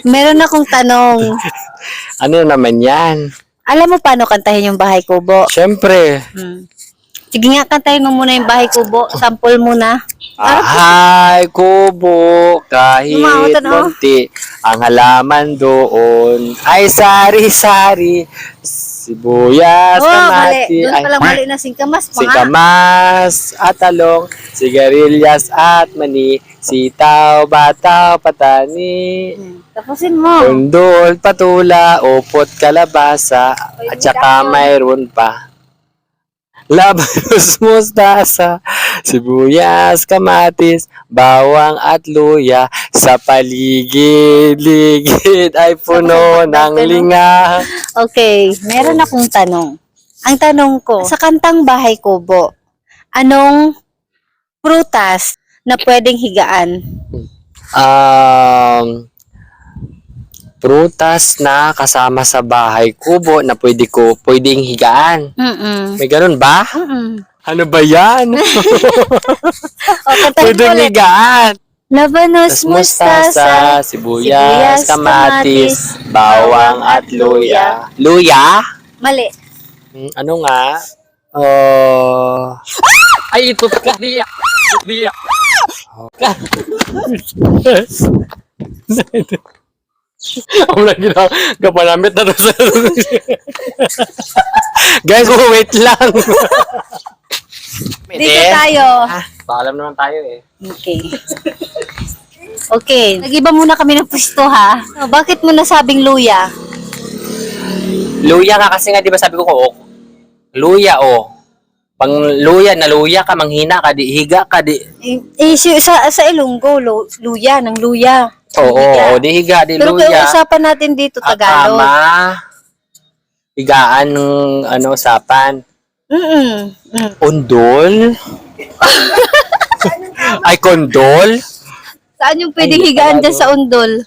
Meron akong tanong. Ano naman yan? Alam mo paano kantahin yung Bahay Kubo? Siyempre. Sige nga, kantahin mo muna yung Bahay Kubo. Sample muna. Bahay kubo, kahit Lumawatan, oh. munti, ang halaman doon ay sari-sari, sibuyas, Mali. kamati, Doon palang mali na singkamas pa nga. singkamas at talong, sigarilyas at mani, sitaw, bataw, patani, Tapusin mo. undol, patula, upot, kalabasa, at saka mayroon pa. Labanos, mustasa, sibuyas, kamatis, bawang at luya. Sa paligid-ligid ay puno ng linga. Okay, meron akong tanong. Ang tanong ko, sa kantang Bahay Kubo, anong prutas na pwedeng higaan? Prutas na kasama sa bahay kubo na pwedeng higaan. May ganun ba? Ano ba yan? O, kantahin mo Pwedeng ulit. higaan. Labanos, Tas mustasa, sibuyas, kamatis, bawang at luya. Luya? Mali. Ano nga? Ay, ito ka niya. Niya. Ang lagi na kapalamit na sa guys, wait lang. Dito tayo. Paalam naman tayo eh. Okay. Okay, nag-iba muna kami ng pwesto ha. O, bakit mo nasabing luya? Luya nga kasi nga, di ba sabi ko, luya Pang luya, naluya ka, manghina ka, di higa ka, di... Sa Ilonggo, luya, ng luya. Oo, di higa, di Pero kung luya. usapan natin dito, Tagalog. Tama. Higaan ng usapan. Undol? Ay, kondol? Saan yung pwedeng higaan dyan sa undol?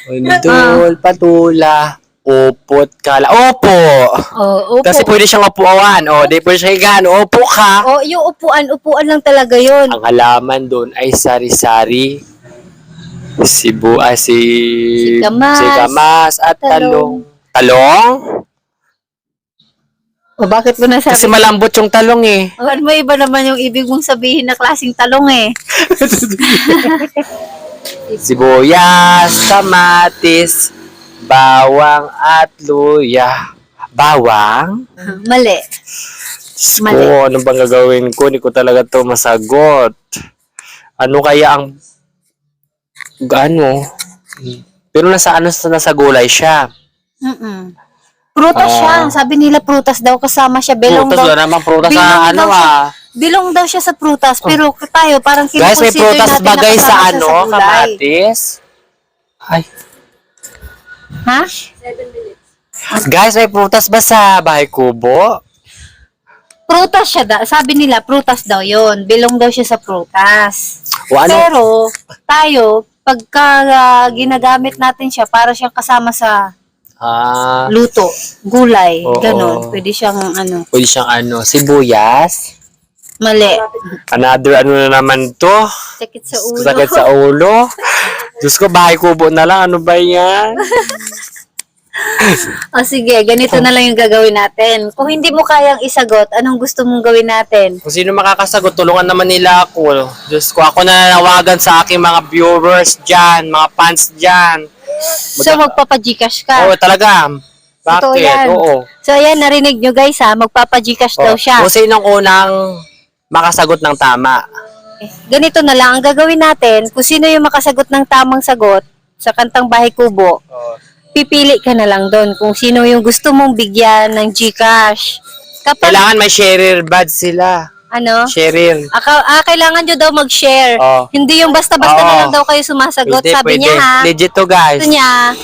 Undol, patula, upot, kala. Opo! Oh, upo. Kasi pwede siyang upuan. Di pwede siyang higaan. Upo ka. Oh, yung upuan lang talaga yun. Ang halaman doon ay sari-sari. Sikamas at talong. Talong? O, bakit mo nasabi? Kasi malambot yung talong eh. O, ano mo, iba naman yung ibig mong sabihin na klaseng talong eh. Sibuyas, kamatis, bawang at luya. Bawang? Mali. Mali. Ano bang gagawin ko? Hindi ko talaga to masagot. Ano kaya ang... Gaano? Pero nasa gulay siya. Prutas siya. Sabi nila prutas daw, kasama siya. Belong Prutas daw. wala namang prutas Bilong sa daw siya. Bilong daw siya sa prutas. Pero tayo, parang Guys, may kinukonsider prutas natin ba na guys kasama sa siya gulay. kamatis? Ay. Ha? Guys, may prutas ba sa bahay kubo? Prutas siya. Sabi nila, prutas daw yon. Belong daw siya sa prutas. O ano? Pero, tayo, pagka ginagamit natin siya, para siyang kasama sa luto, gulay, Oo. ganon. Pwede siyang Pwede siyang sibuyas. mali. Another na naman to. Sakit sa ulo. Sakit sa ulo. Diyos ko, bahay kubo na lang. Ano ba yan? O sige, ganito na lang yung gagawin natin. Kung hindi mo kayang isagot, anong gusto mong gawin natin? Kung sino makakasagot, tulungan naman nila ako. Diyos ko, ako nananawagan sa aking mga viewers dyan, mga fans dyan. So, magpapa-Gcash ka. Oo, talaga. Totoo Bakit? yan. Oo. So, ayan, narinig nyo guys ha, magpapa-Gcash daw siya. Kung sinong unang makasagot ng tama. Ganito na lang, ang gagawin natin, kung sino yung makasagot ng tamang sagot sa kantang Bahay Kubo, pipili ka na lang doon kung sino yung gusto mong bigyan ng Gcash. Kapag, Kailangan may sharer badge sila. Sharer. kailangan nyo daw mag-share. Hindi yung basta-basta na lang daw kayo sumasagot. Pwede, Sabi niya ha. Legit to guys. Gusto niya,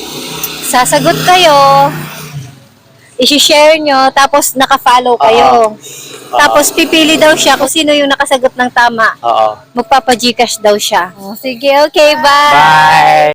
sasagot kayo, isi-share nyo, tapos naka-follow kayo. Tapos pipili daw siya kung sino yung nakasagot ng tama. Oo. Magpapa-Gcash daw siya. Sige, okay, bye! Bye!